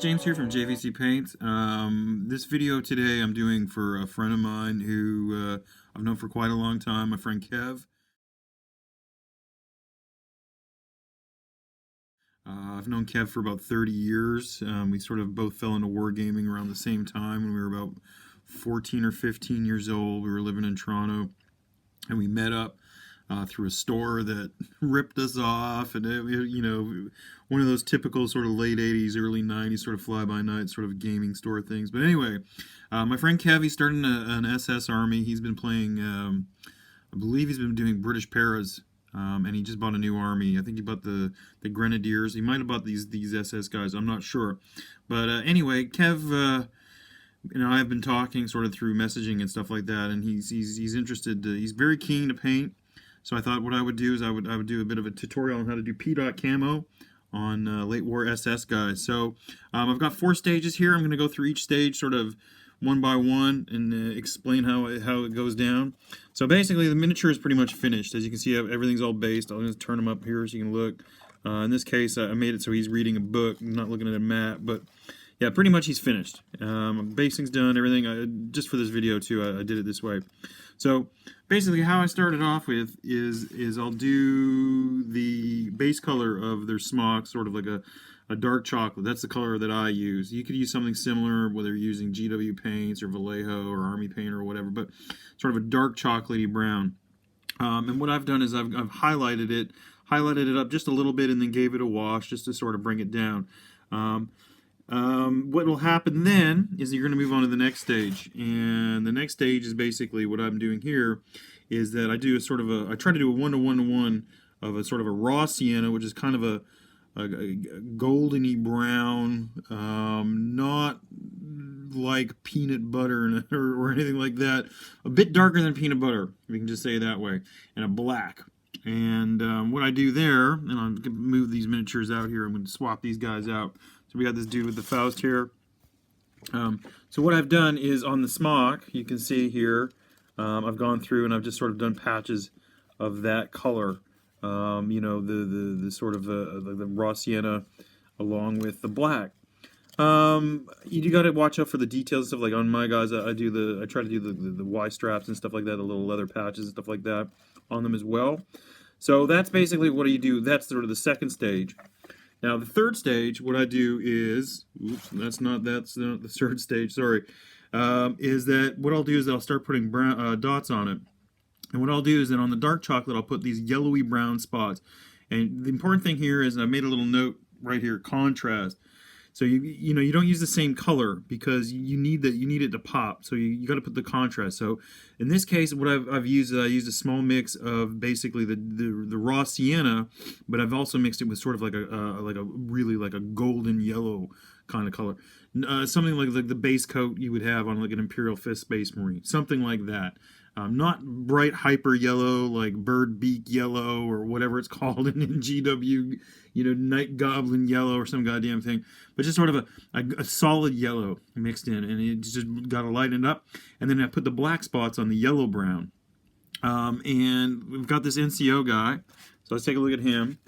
James here from JVC Paints. This video today I'm doing for a friend of mine who I've known for quite a long time, my friend Kev. I've known Kev for about 30 years. We sort of both fell into wargaming around the same time when we were about 14 or 15 years old. We were living in Toronto and we met up through a store that ripped us off, and one of those typical sort of late 80s, early 90s sort of fly-by-night sort of gaming store things. But anyway, my friend Kev, he's starting an SS Army. He's been playing, I believe he's been doing British Paras, and he just bought a new army. I think he bought the Grenadiers. He might have bought these SS guys. I'm not sure. But anyway, Kev, I have been talking sort of through messaging and stuff like that, and he's interested. He's very keen to paint. So I thought what I would do is I would do a bit of a tutorial on how to do Pea-dot camo on late war SS guys. So I've got 4 stages here. I'm going to go through each stage sort of one by one and explain how it goes down. So basically the miniature is pretty much finished. As you can see, everything's all based. I'll just turn them up here so you can look. In this case, I made it so he's reading a book, not looking at a map, but yeah, pretty much he's finished. Basing's done, everything. Just for this video too, I did it this way. So basically how I started off with is I'll do the base color of their smock, sort of like a dark chocolate. That's the color that I use. You could use something similar, whether you're using GW paints or Vallejo or Army paint or whatever, but sort of a dark chocolatey brown. And what I've done is I've highlighted it up just a little bit and then gave it a wash just to sort of bring it down. What will happen then is you're going to move on to the next stage, and the next stage is basically what I'm doing here is that I do a sort of I try to do a 1-to-1-to-1 of a sort of a raw sienna, which is kind of a goldeny brown, not like peanut butter or anything like that, a bit darker than peanut butter, we can just say it that way, and a black. And what I do there, and I'm going to move these miniatures out here, I'm going to swap these guys out. So we got this dude with the Faust here. So what I've done is on the smock, you can see here, I've gone through and I've just sort of done patches of that color. The sort of the raw sienna along with the black. You got to watch out for the details and stuff. Like on my guys, I try to do the Y straps and stuff like that, the little leather patches and stuff like that on them as well. So that's basically what you do. That's sort of the second stage. Now the third stage, what I do is, that's not the third stage, sorry, is that what I'll do is I'll start putting brown, dots on it. And what I'll do is that on the dark chocolate, I'll put these yellowy brown spots. And the important thing here is I made a little note right here, contrast. So you don't use the same color because you need it to pop. So you got to put the contrast. So in this case, what I've used is I used a small mix of basically the raw sienna, but I've also mixed it with sort of like a golden yellow kind of color, something like the base coat you would have on like an Imperial 5th Space Marine, something like that. Not bright hyper yellow like bird beak yellow or whatever it's called in GW, night goblin yellow or some goddamn thing, but just sort of a solid yellow mixed in, and it just got to lighten it up. And then I put the black spots on the yellow brown. And we've got this NCO guy, so let's take a look at him.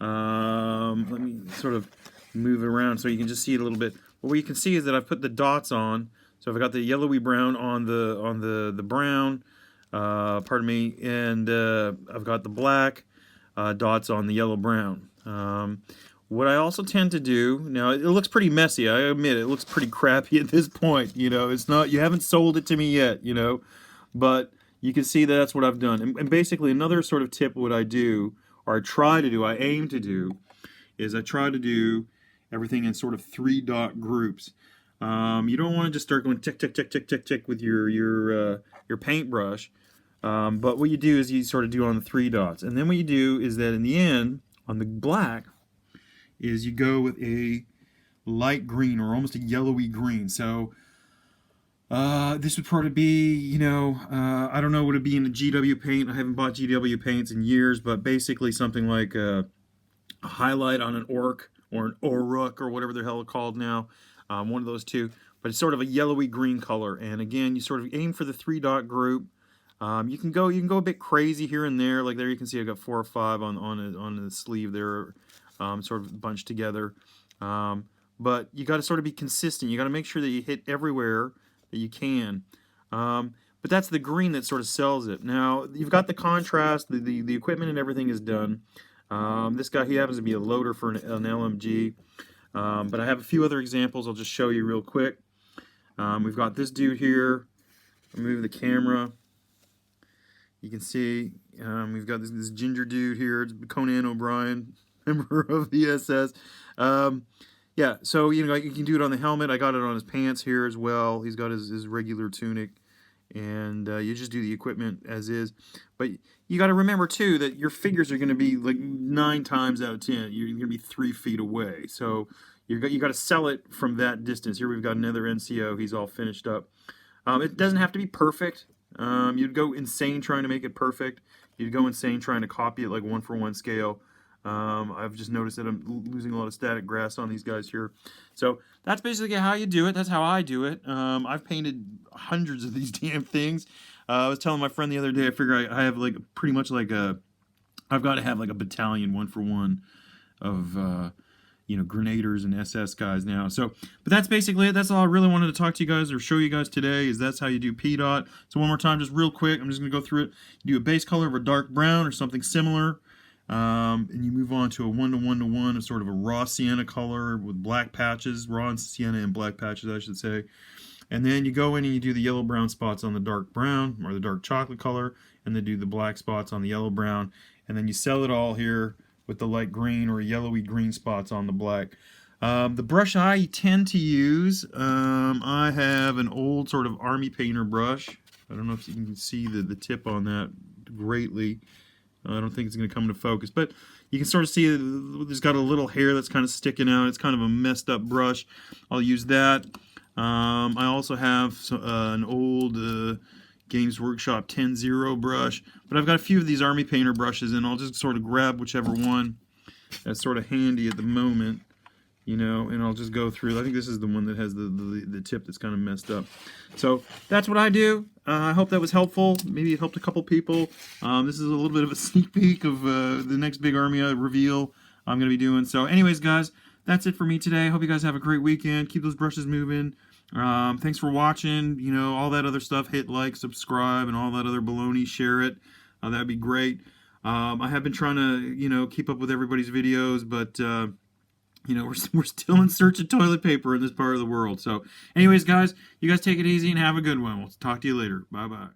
Let me sort of move it around so you can just see it a little bit. Well, what you can see is that I've put the dots on. So I've got the yellowy brown on the brown, pardon me, and I've got the black dots on the yellow brown. What I also tend to do, now it looks pretty messy, I admit it looks pretty crappy at this point, it's not, you haven't sold it to me yet, but you can see that's what I've done. And basically another sort of tip what I do, or I aim to do, is I try to do everything in sort of 3-dot groups. You don't want to just start going tick, tick, tick, tick, tick, tick with your paintbrush. But what you do is you sort of do on the 3 dots. And then what you do is that in the end, on the black, is you go with a light green or almost a yellowy green. So this would probably be, I don't know what it'd be in the GW paint. I haven't bought GW paints in years, but basically something like a highlight on an orc or an Oruk or whatever the hell it's called now. One of those two, but it's sort of a yellowy green color. And again, you sort of aim for the 3-dot group. You can go a bit crazy here and there. Like there, you can see I got 4 or 5 on the sleeve there, sort of bunched together. but you got to sort of be consistent. You got to make sure that you hit everywhere that you can. But that's the green that sort of sells it. Now, you've got the contrast, the equipment and everything is done. This guy, he happens to be a loader for an LMG. But I have a few other examples I'll just show you real quick. We've got this dude here. I'll move the camera. You can see we've got this ginger dude here. It's Conan O'Brien, member of the SS. Yeah, so you know, you can do it on the helmet. I got it on his pants here as well. He's got his regular tunic, and you just do the equipment as is. But you got to remember too that your figures are going to be like 9 times out of 10. You're going to be 3 feet away, so you got to sell it from that distance. Here we've got another NCO. He's all finished up. It doesn't have to be perfect. You'd go insane trying to make it perfect. You'd go insane trying to copy it like 1-for-1 scale. I've just noticed that I'm losing a lot of static grass on these guys here. So that's basically how you do it. That's how I do it. I've painted hundreds of these damn things. I was telling my friend the other day, I figure I have like pretty much like I've got to have like a battalion 1-for-1 of you know, grenadiers and SS guys now. So, but that's basically it. That's all I really wanted to talk to you guys or show you guys today, is that's how you do Pea-dot. So one more time, just real quick, I'm just going to go through it. You do a base color of a dark brown or something similar, and you move on to a 1-to-1-to-1, a sort of a raw sienna color with black patches, raw sienna and black patches, I should say. And then you go in and you do the yellow-brown spots on the dark brown or the dark chocolate color, and then do the black spots on the yellow-brown, and then you sell it all here with the light green or yellowy green spots on the black. The brush I tend to use, I have an old sort of army painter brush. I don't know if you can see the tip on that greatly. I don't think it's going to come into focus, but you can sort of see there's got a little hair that's kind of sticking out. It's kind of a messed up brush. I'll use that. I also have an old Games Workshop 10-0 brush, but I've got a few of these army painter brushes, and I'll just sort of grab whichever one that's sort of handy at the moment, you know, and I'll just go through. I think this is the one that has the tip that's kind of messed up. So that's what I do. I hope that was helpful. Maybe it helped a couple people. This is a little bit of a sneak peek of the next big army reveal I'm going to be doing. So anyways, guys, that's it for me today. I hope you guys have a great weekend. Keep those brushes moving. Thanks for watching. You know, all that other stuff. Hit like, subscribe, and all that other baloney. Share it. That'd be great. I have been trying to, you know, keep up with everybody's videos, but you know, we're still in search of toilet paper in this part of the world. So anyways, guys, you guys take it easy and have a good one. We'll talk to you later. Bye-bye.